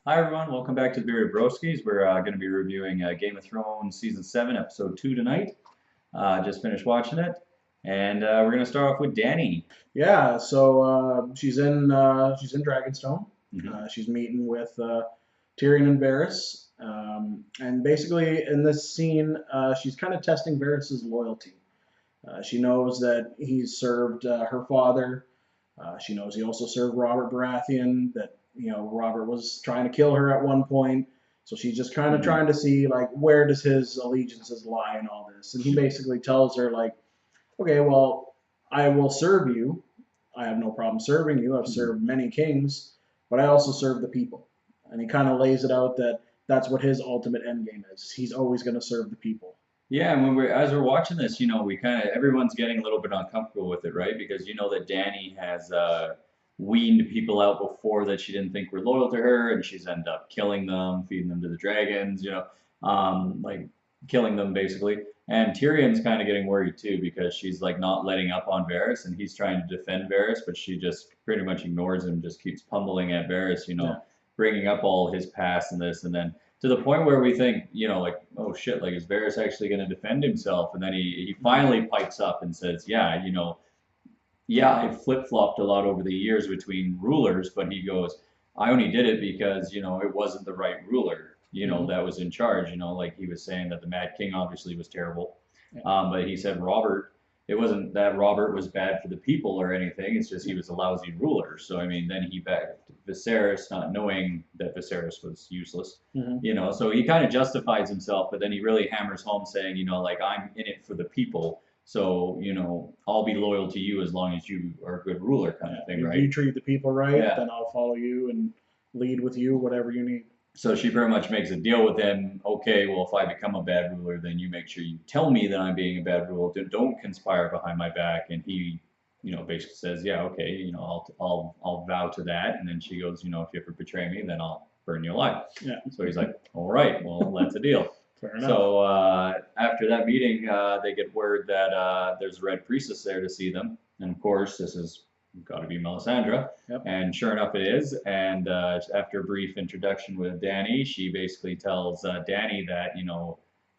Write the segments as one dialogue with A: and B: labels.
A: Hi everyone, welcome back to the Bearded Broskies. We're going to be reviewing Game of Thrones Season 7, Episode 2 tonight. Just finished watching it, and we're going to start off with Dany.
B: Yeah, so she's in Dragonstone.
A: Hmm.
B: She's meeting with Tyrion and Varys, and basically in this scene, she's kind of testing Varys's loyalty. She knows that he's served her father. She knows he also served Robert Baratheon. That Robert was trying to kill her at one point. So she's just kind of
A: Hmm.
B: trying to see like where does his allegiances lie in all this. And he basically tells her like, okay, well, I will serve you. I have no problem serving you. I've
A: Hmm.
B: served many kings, but I also serve the people. And he kind of lays it out that that's what his ultimate end game is. He's always going to serve the people.
A: Yeah, and as we're watching this, we kind of everyone's getting a little bit uncomfortable with it, right? Because you know that Dany has weaned people out before that she didn't think were loyal to her, and she's ended up killing them, feeding them to the dragons, like killing them basically. And Tyrion's kind of getting worried too because she's like not letting up on Varys, and he's trying to defend Varys, but she just pretty much ignores him, just keeps pummeling at Varys,
B: Yeah.
A: bringing up all his past and this, and then to the point where we think, like, oh shit, like is Varys actually going to defend himself? And then he finally pipes up and says, yeah, yeah, I flip flopped a lot over the years between rulers, but he goes, I only did it because it wasn't the right ruler,
B: Mm-hmm.
A: that was in charge. Like he was saying that the Mad King obviously was terrible,
B: Yeah.
A: but he said Robert. It wasn't that Robert was bad for the people or anything. It's just he was a lousy ruler. So I mean, then he backed Viserys, not knowing that Viserys was useless.
B: Mm-hmm.
A: So he kind of justifies himself, but then he really hammers home saying, like I'm in it for the people, so, I'll be loyal to you as long as you are a good ruler, kind
B: Yeah.
A: of thing,
B: If you
A: right?
B: treat the people right,
A: Yeah.
B: then I'll follow you and lead with you, whatever you need.
A: So she pretty much makes a deal with him. Okay, well, if I become a bad ruler, then you make sure you tell me that I'm being a bad ruler. Don't conspire behind my back. And he, basically says, yeah, okay, I'll vow to that. And then she goes, if you ever betray me, then I'll burn you alive.
B: Yeah.
A: So he's like, all right, well, that's a deal.
B: Fair enough.
A: So after that meeting, they get word that there's a Red Priestess there to see them, and of course, this has got to be Melisandre.
B: Yep.
A: And sure enough, it is. And after a brief introduction with Dany, she basically tells Dany that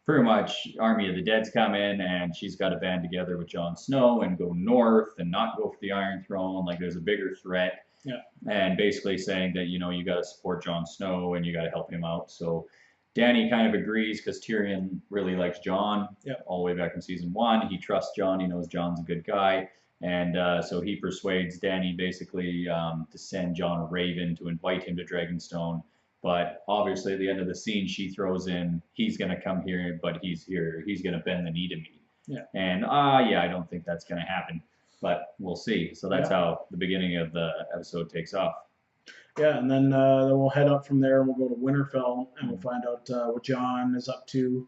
A: pretty much Army of the Dead's come in, and she's got to band together with Jon Snow and go north and not go for the Iron Throne. Like there's a bigger threat.
B: Yeah.
A: And basically saying that you got to support Jon Snow and you got to help him out. So Danny kind of agrees because Tyrion really likes Jon.
B: Yep.
A: All the way back in season 1. He trusts Jon. He knows Jon's a good guy. And so he persuades Danny basically to send Jon a raven to invite him to Dragonstone. But obviously, at the end of the scene, she throws in, he's going to come here, but he's here. He's going to bend the knee to me.
B: Yeah.
A: And yeah, I don't think that's going to happen. But we'll see. So that's how the beginning of the episode takes off.
B: Yeah, and then we'll head up from there and we'll go to Winterfell and we'll find out what Jon is up to.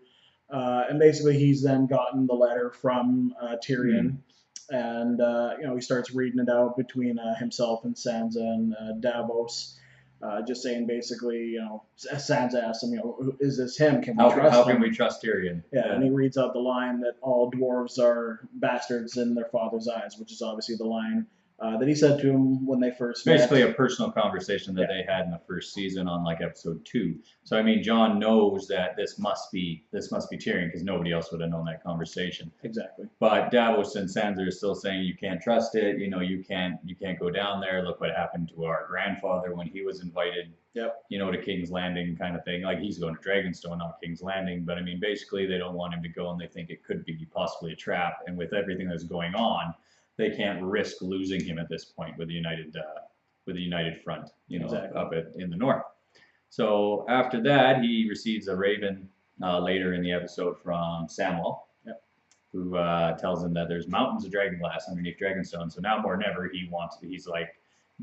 B: And basically, he's then gotten the letter from Tyrion, and he starts reading it out between himself and Sansa and Davos, just saying basically, Sansa asks him, is this him? Can we trust
A: How
B: him?
A: can we trust Tyrion?
B: Yeah, and he reads out the line that all dwarves are bastards in their father's eyes, which is obviously the line that he said to him when they first
A: Basically
B: met.
A: a personal conversation that they had in the first season on like episode 2. So I mean, Jon knows that this must be Tyrion because nobody else would have known that conversation.
B: Exactly.
A: But Davos and Sansa are still saying you can't trust it. You can't go down there. Look what happened to our grandfather when he was invited.
B: Yep.
A: To King's Landing kind of thing. Like he's going to Dragonstone, not King's Landing. But I mean, basically they don't want him to go, and they think it could be possibly a trap. And with everything that's going on, they can't risk losing him at this point with the united front,
B: Exactly.
A: up in the north. So after that, he receives a raven later in the episode from Samwell,
B: Yep.
A: who tells him that there's mountains of dragonglass underneath Dragonstone. So now more than ever, he's like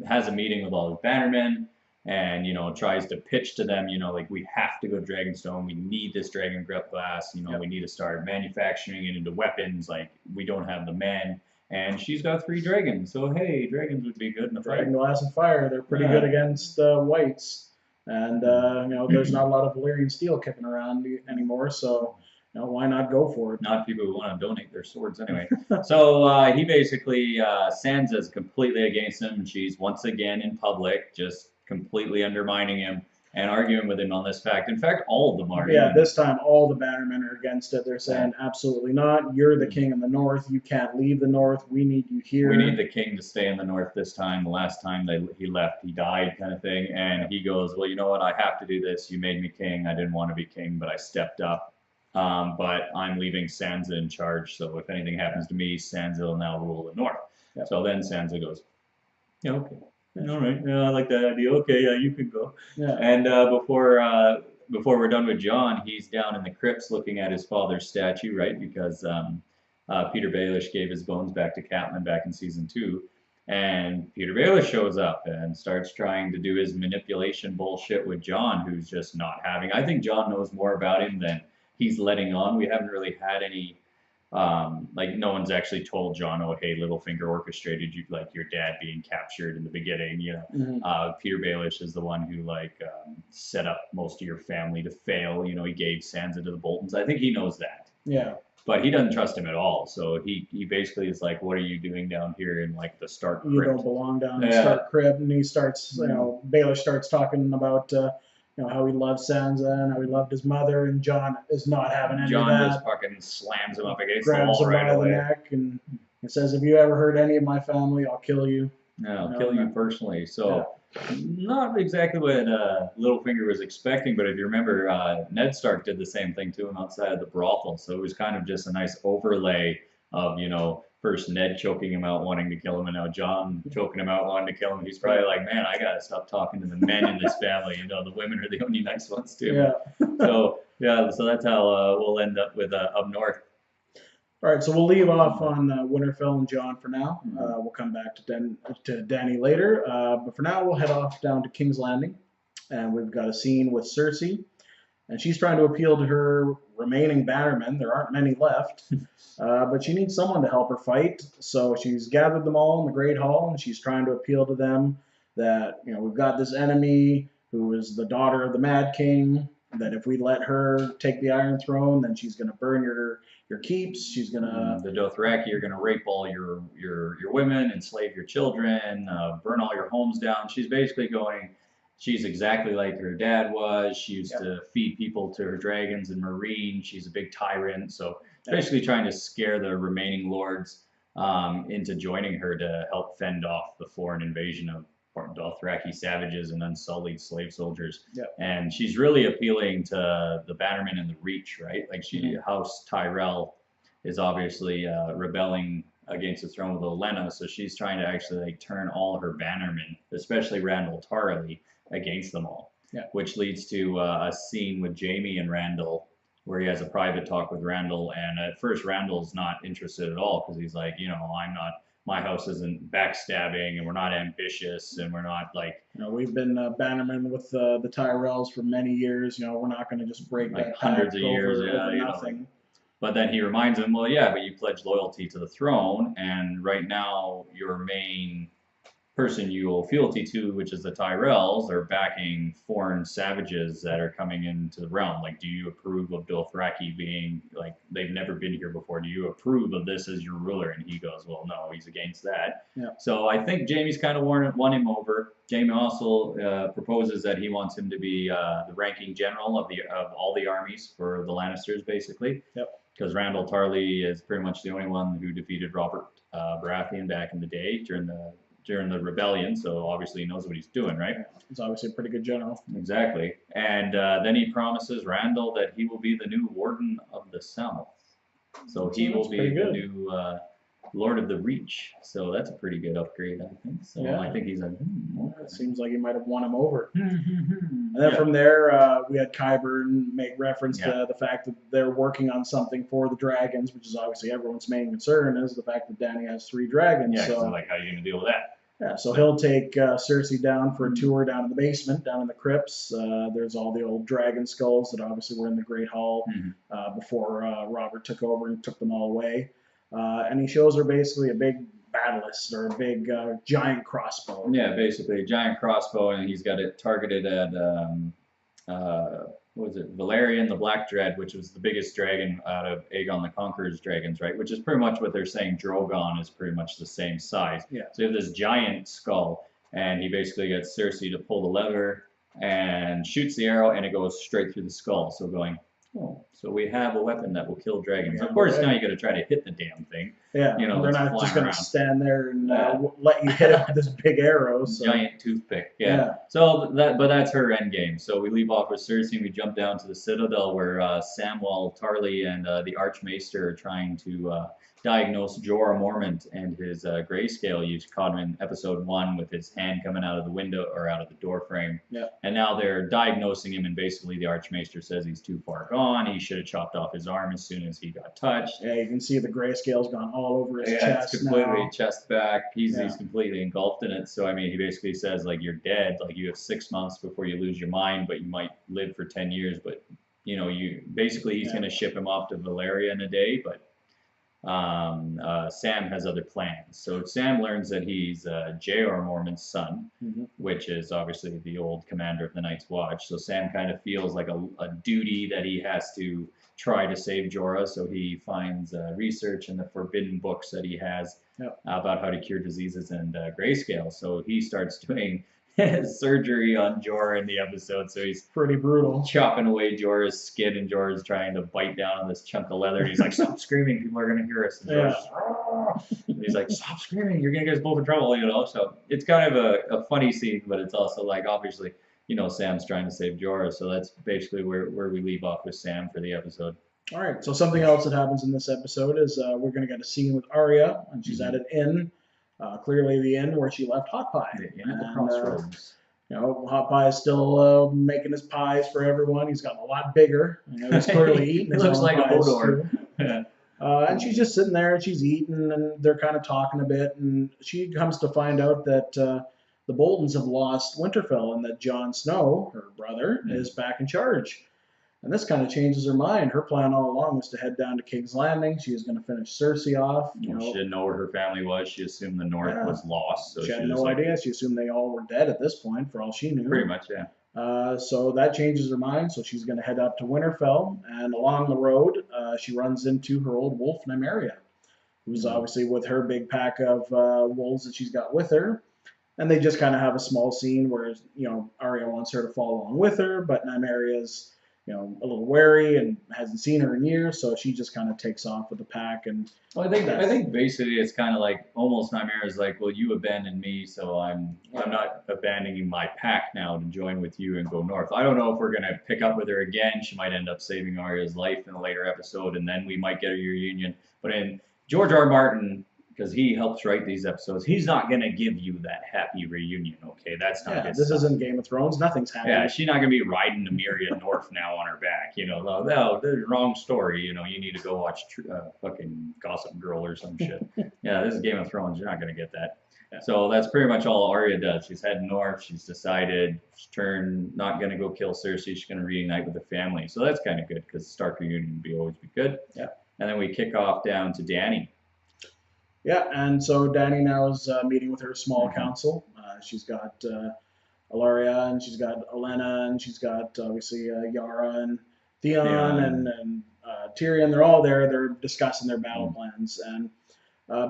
A: has a meeting with all his bannermen and tries to pitch to them, like we have to go to Dragonstone. We need this dragon glass.
B: Yep.
A: We need to start manufacturing it into weapons. Like we don't have the men. And she's got 3 dragons, so hey, dragons would be good in a fight.
B: Dragon Glass and Fire, they're pretty good against whites. And, there's not a lot of Valyrian steel kicking around anymore, so, why not go for it?
A: Not people who want to donate their swords anyway. So he basically, Sansa's completely against him. She's once again in public, just completely undermining him. and arguing with him on this fact. In fact, all of them are.
B: Yeah,
A: Even
B: this time all the Bannermen are against it. They're saying absolutely not. You're the king in the north. You can't leave the north. We need you here.
A: we need the king to stay in the north this time. The last time he left, he died, kind of thing. And he goes, well, you know what? I have to do this. You made me king. I didn't want to be king, but I stepped up. But I'm leaving Sansa in charge. So if anything happens to me, Sansa will now rule the north.
B: Yep.
A: So then Sansa goes, yeah, okay. All right. Yeah, I like that idea. Okay, yeah, you can go.
B: Yeah.
A: And before we're done with John, he's down in the crypts looking at his father's statue, right? Because Peter Baelish gave his bones back to Catelyn back in season 2, and Peter Baelish shows up and starts trying to do his manipulation bullshit with John, who's just not having. I think John knows more about him than he's letting on. We haven't really had any. Like no one's actually told John, oh hey, Littlefinger orchestrated you, like your dad being captured in the beginning. You know, Peter Baelish is the one who set up most of your family to fail. You know, he gave Sansa to the Boltons. I think he knows that.
B: Yeah.
A: But he doesn't trust him at all. So he basically is like, what are you doing down here in like the Stark crypt?
B: You don't belong down in the Stark crypt. And he starts, you know, Baelish starts talking about. You know, how he loved Sansa and how he loved his mother, and John is not having any
A: John
B: of that.
A: just fucking slams him up against
B: grabs
A: the wall
B: him by the neck and says, if you ever hurt any of my family, I'll kill you.
A: No, I'll kill you personally. So, not exactly what Littlefinger was expecting, but if you remember, Ned Stark did the same thing to him outside of the brothel. So it was kind of just a nice overlay of, you know, first Ned choking him out, wanting to kill him, and now John choking him out, wanting to kill him. He's probably like, man, I gotta stop talking to the men in this family. You know, the women are the only nice ones too.
B: Yeah.
A: So that's how we'll end up with up north.
B: All right, so we'll leave off on Winterfell and John for now. We'll come back to Dany later, but for now we'll head off down to King's Landing, and we've got a scene with Cersei, and she's trying to appeal to her remaining bannermen. There aren't many left, but she needs someone to help her fight. So she's gathered them all in the Great Hall, and she's trying to appeal to them that, you know, we've got this enemy who is the daughter of the Mad King, that if we let her take the Iron Throne, then she's going to burn your keeps. She's going to...
A: The Dothraki are going to rape all your women, enslave your children, burn all your homes down. She's basically going... She's exactly like her dad was. She used to feed people to her dragons and Marine. She's a big tyrant. So basically trying to scare the remaining lords into joining her to help fend off the foreign invasion of Dothraki savages and unsullied slave soldiers. And she's really appealing to the Bannermen and the Reach, right? Like House Tyrell is obviously rebelling against the throne of Olenna, so she's trying to actually turn all her Bannermen, especially Randall Tarley, against them all, which leads to a scene with Jaime and Randall where he has a private talk with Randall, and at first Randall's not interested at all because he's like, you know, my house isn't backstabbing, and we're not ambitious, and we're not like...
B: You know, we've been bannermen with the Tyrells for many years. You know, we're not going to just break
A: like
B: that
A: hundreds of years,
B: over
A: you
B: nothing.
A: Know. But then he reminds him, well, yeah, but you pledged loyalty to the throne, and right now your main person you owe fealty to, which is the Tyrells, are backing foreign savages that are coming into the realm. Like, do you approve of Dothraki being, like, they've never been here before? Do you approve of this as your ruler? And he goes, well, no, he's against that. So I think Jaime's kind of won him over. Jaime also proposes that he wants him to be the ranking general of all the armies for the Lannisters, basically. Because Randall Tarley is pretty much the only one who defeated Robert Baratheon back in the day during the rebellion, so obviously he knows what he's doing, right?
B: He's obviously a pretty good general.
A: Exactly. And then he promises Randall that he will be the new Warden of the South. So he will be the new Lord of the Reach. So that's a pretty good upgrade, I think. So I think he's like,
B: it seems like he might have won him over. And then from there, we had Qyburn make reference to the fact that they're working on something for the dragons, which is obviously everyone's main concern, is the fact that Dany has 3 dragons.
A: So like, how are you going to deal with that?
B: So he'll take Cersei down for a tour down in the basement, down in the crypts. There's all the old dragon skulls that obviously were in the Great Hall before Robert took over and took them all away. And he shows her basically a big battlist or a big giant crossbow.
A: Yeah, basically a giant crossbow, and he's got it targeted at what was it, Valerian the Black Dread, which was the biggest dragon out of Aegon the Conqueror's dragons, right? Which is pretty much what they're saying. Drogon is pretty much the same size. So you have this giant skull, and he basically gets Cersei to pull the lever, and shoots the arrow, and it goes straight through the skull. So going, oh, so we have a weapon that will kill dragons. Of course, now you got to try to hit the damn thing.
B: Yeah,
A: you know,
B: they're
A: it's
B: not just going to
A: flying
B: stand there and
A: Yeah.
B: let you hit it with this big arrow. So.
A: Giant toothpick. Yeah. So but that's her end game. So we leave off with Cersei and we jump down to the Citadel where Samwell Tarly and the Archmaester are trying to diagnose Jorah Mormont and his grayscale. You caught him in episode 1 with his hand coming out of the window or out of the door frame.
B: Yeah.
A: And now they're diagnosing him, and basically the Archmaester says he's too far gone. He should have chopped off his arm as soon as he got touched.
B: Yeah, you can see the grayscale's gone all over his
A: Yeah,
B: chest
A: it's completely
B: now.
A: chest back. He's completely engulfed in it. So I mean, he basically says like you're dead. Like you have 6 months before you lose your mind, but you might live for 10 years. But you know, he's going to ship him off to Valyria in a day. But Sam has other plans. So Sam learns that he's J.R. Mormont's son, which is obviously the old commander of the Night's Watch. So Sam kind of feels like a duty that he has to try to save Jorah. So he finds research in the forbidden books that he has about how to cure diseases and grayscale. So he starts doing surgery on Jorah in the episode. So he's
B: pretty brutal,
A: chopping away Jorah's skin, and Jorah's trying to bite down on this chunk of leather. And he's like, "Stop screaming! People are gonna hear us." And he's like, "Stop screaming! You're gonna get us both in trouble!" You know. So it's kind of a funny scene, but it's also like obviously, you know, Sam's trying to save Jorah. So that's basically where we leave off with Sam for the episode.
B: All right. So something else that happens in this episode is we're gonna get a scene with Arya, and she's at an inn. Clearly the inn where she left Hot Pie.
A: The inn at the crossroads.
B: You know, Hot Pie is still making his pies for everyone. He's gotten a lot bigger. You know, he's clearly eating his
A: looks
B: own
A: like
B: pies
A: a Hodor.
B: And she's just sitting there and she's eating, and they're kind of talking a bit. And she comes to find out that the Boltons have lost Winterfell, and that Jon Snow, her brother, is back in charge. And this kind of changes her mind. Her plan all along was to head down to King's Landing. She was going to finish Cersei off.
A: She didn't know where her family was. She assumed the North was lost. So
B: she had no idea. She assumed they all were dead at this point, for all she knew.
A: Pretty much, yeah.
B: So that changes her mind. So she's going to head up to Winterfell. And along the road, she runs into her old wolf, Nymeria, who's obviously with her big pack of wolves that she's got with her. And they just kind of have a small scene where, you know, Arya wants her to follow along with her, but Nymeria's, you know, a little wary and hasn't seen her in years, so she just kind of takes off with the pack. And
A: well, I think basically it's kind of like almost Nymeria's like, well, you abandoned me, so I'm not abandoning my pack now to join with you and go north. I don't know if we're gonna pick up with her again. She might end up saving Arya's life in a later episode, and then we might get a reunion. But in George R. R. Martin, because he helps write these episodes, he's not going to give you that happy reunion, okay? That's not his
B: this
A: stuff.
B: isn't Game of Thrones. Nothing's happening.
A: Yeah, she's not going to be riding Nymeria north now on her back, you know. No, the wrong story, you know. You need to go watch fucking Gossip Girl or some shit. Yeah, this is Game of Thrones. You're not going to get that. Yeah. So that's pretty much all Arya does. She's heading north. She's decided not going to go kill Cersei. She's going to reunite with the family. So that's kind of good because Stark reunion would always be good.
B: Yeah.
A: And then we kick off down to Dany.
B: Yeah, and so Dany now is meeting with her small council. She's got Ellaria, and she's got Olenna, and she's got obviously Yara and Theon and Tyrion. They're all there. They're discussing their battle plans, and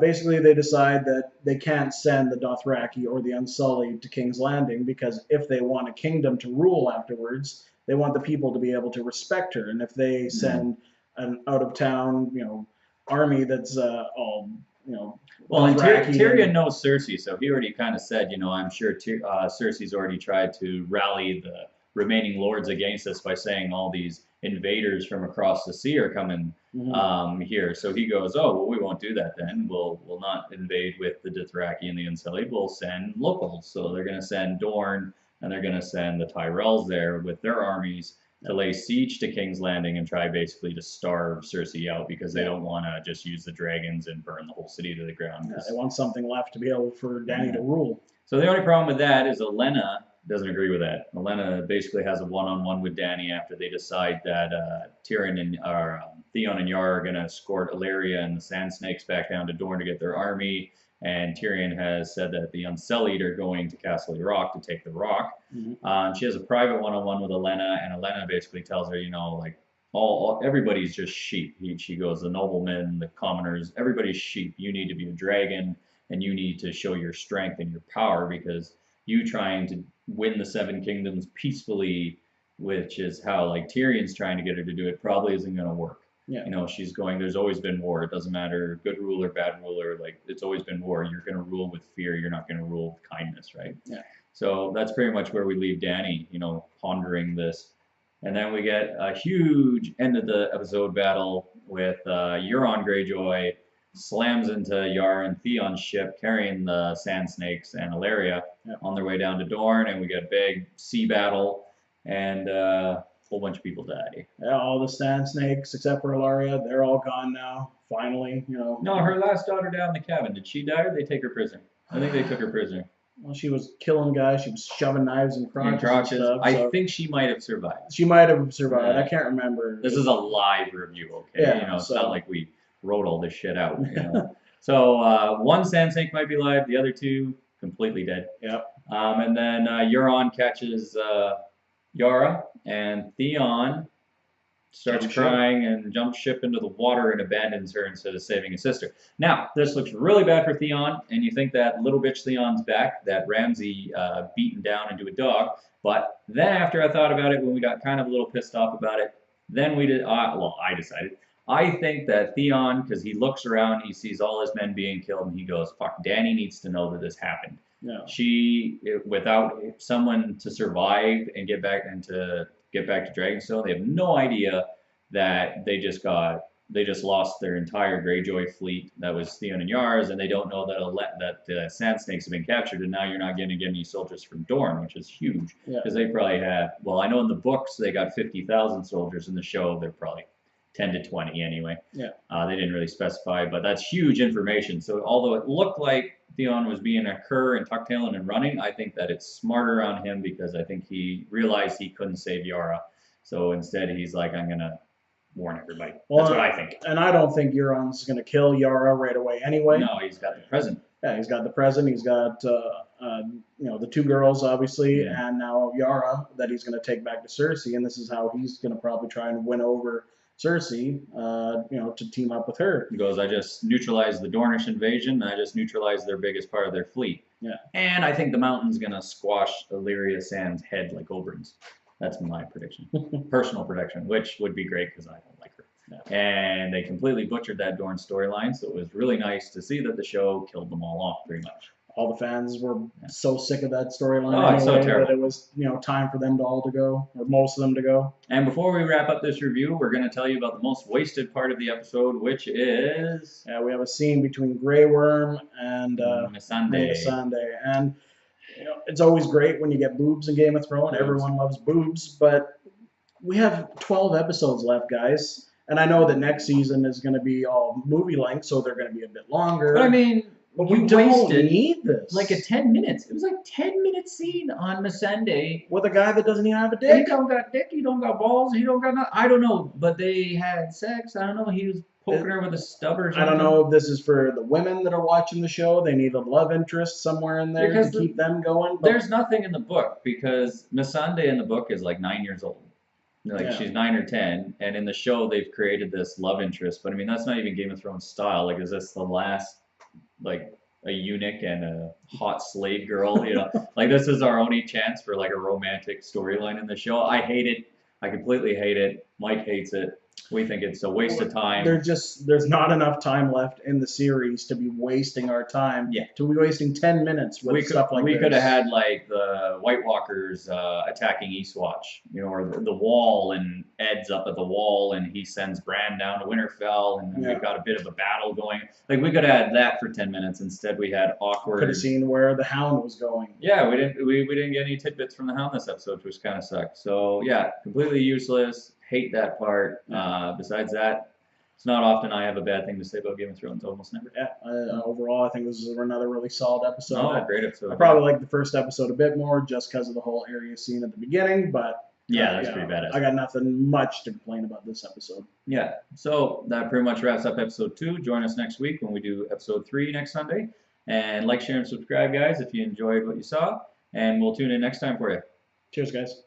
B: basically they decide that they can't send the Dothraki or the Unsullied to King's Landing because if they want a kingdom to rule afterwards, they want the people to be able to respect her. And if they send an out-of-town, you know, army that's all, you know,
A: well, and Tyrion knows Cersei, so he already kind of said, you know, I'm sure Cersei's already tried to rally the remaining lords against us by saying all these invaders from across the sea are coming here. So he goes, oh, well, we won't do that then. We'll not invade with the Dothraki and the Unsullied. We'll send locals. So they're going to send Dorne, and they're going to send the Tyrells there with their armies to lay siege to King's Landing and try basically to starve Cersei out because they don't want to just use the dragons and burn the whole city to the ground.
B: Yeah, they want something left to be able for Dany to rule.
A: So the only problem with that is Olenna doesn't agree with that. Olenna basically has a one-on-one with Dany after they decide that Theon and Yara are going to escort Illyria and the Sand Snakes back down to Dorne to get their army. And Tyrion has said that the Unsullied are going to Castle Rock to take the rock. She has a private one-on-one with Olenna, and Olenna basically tells her, you know, like, everybody's just sheep. She goes, the noblemen, the commoners, everybody's sheep. You need to be a dragon, and you need to show your strength and your power because you trying to win the Seven Kingdoms peacefully, which is how like Tyrion's trying to get her to do it, probably isn't going to work.
B: Yeah.
A: You know, she's going, there's always been war. It doesn't matter, good ruler, bad ruler, like it's always been war. You're going to rule with fear. You're not going to rule with kindness, right?
B: Yeah.
A: So that's pretty much where we leave Dany, you know, pondering this. And then we get a huge end of the episode battle with Euron Greyjoy slams into Yara and Theon's ship carrying the Sand Snakes and Ilaria on their way down to Dorne, and we get a big sea battle, and a whole bunch of people die.
B: Yeah, all the Sand Snakes except for Ilaria, they're all gone now. Finally, you know.
A: No, her last daughter down in the cabin. Did she die or did they take her prisoner? I think they took her prisoner.
B: Well, she was killing guys. She was shoving knives in crotches. And stuff,
A: I think she might have survived.
B: She might have survived.
A: Yeah.
B: I can't remember.
A: This is a live review, okay?
B: Yeah,
A: you know, it's not like we wrote all this shit out. You know? So one Sand Snake might be live, the other two completely dead.
B: Yep.
A: And then Euron catches Yara, and Theon starts crying and jumps ship into the water and abandons her instead of saving his sister. Now, this looks really bad for Theon, and you think that little bitch Theon's back, that Ramsay beaten down into a dog. But then after I thought about it, when we got kind of a little pissed off about it, then we did, I decided. I think that Theon, because he looks around, he sees all his men being killed, and he goes, fuck, Dany needs to know that this happened.
B: Yeah.
A: She, without someone to survive and get back to Dragonstone, they have no idea that they just lost their entire Greyjoy fleet. That was Theon and Yara's, and they don't know that Sand Snakes have been captured, and now you're not going to get any soldiers from Dorne, which is huge, because they probably have. Well, I know in the books they got 50,000 soldiers. In the show, they're probably 10 to 20 anyway.
B: Yeah.
A: They didn't really specify, but that's huge information. So although it looked like Theon was being a cur and tucktailing and running, I think that it's smarter on him because I think he realized he couldn't save Yara. So instead he's like, I'm going to warn everybody. That's what I think.
B: And I don't think Euron's going to kill Yara right away anyway.
A: No, he's got the present.
B: Yeah, he's got the present. He's got, the two girls, obviously, and now Yara that he's going to take back to Cersei. And this is how he's going to probably try and win over Cersei, to team up with her.
A: He goes, I just neutralized the Dornish invasion. I just neutralized their biggest part of their fleet.
B: Yeah.
A: And I think the mountain's going to squash Illyria Sand's head like Oberyn's. That's my prediction. Personal prediction, which would be great because I don't like her. Yeah. And they completely butchered that Dorne storyline, so it was really nice to see that the show killed them all off pretty much.
B: All the fans were so sick of that storyline
A: it's so terrible.
B: that it was, time for them all to go, or most of them to go.
A: And before we wrap up this review, we're going to tell you about the most wasted part of the episode, which is...
B: Yeah, we have a scene between Grey Worm and Missandei. And it's always great when you get boobs in Game of Thrones. Everyone loves boobs, but we have 12 episodes left, guys. And I know that next season is going to be all movie length, so they're going to be a bit longer.
A: But I mean...
B: But we don't need this.
A: Like a 10 minutes. It was like 10-minute scene on Missandei.
B: With a guy that doesn't even have a dick.
A: He don't got dick, he don't got balls, he don't got nothing. I don't know. But they had sex. I don't know. He was poking her with a stub or something.
B: I don't know if this is for the women that are watching the show. They need a love interest somewhere in there to keep them going. But
A: there's nothing in the book because Missandei in the book is like 9 years old. She's 9 or 10. And in the show, they've created this love interest. But I mean, that's not even Game of Thrones style. Like, is this the last... like a eunuch and a hot slave girl, like this is our only chance for like a romantic storyline in the show. I hate it. I completely hate it. Mike hates it. We think it's a waste of time.
B: There's not enough time left in the series to be wasting our time.
A: Yeah.
B: To be wasting 10 minutes with stuff like this.
A: We could have had like the White Walkers attacking Eastwatch, or the Wall, and Ed's up at the Wall and he sends Bran down to Winterfell and then we've got a bit of a battle going. Like we could have had that for 10 minutes. Instead we had awkward.
B: Could have seen where the Hound was going.
A: Yeah, we didn't get any tidbits from the Hound this episode, which kind of sucked. So yeah, completely useless. Hate that part. Besides that, it's not often I have a bad thing to say about Game of Thrones. Almost never.
B: Yeah. Overall, I think this is another really solid episode.
A: Oh, great episode.
B: I probably like the first episode a bit more just because of the whole area scene at the beginning, but
A: that's pretty badass.
B: I got nothing much to complain about this episode.
A: Yeah. So that pretty much wraps up episode 2. Join us next week when we do episode 3 next Sunday. And like, share, and subscribe, guys, if you enjoyed what you saw. And we'll tune in next time for you.
B: Cheers, guys.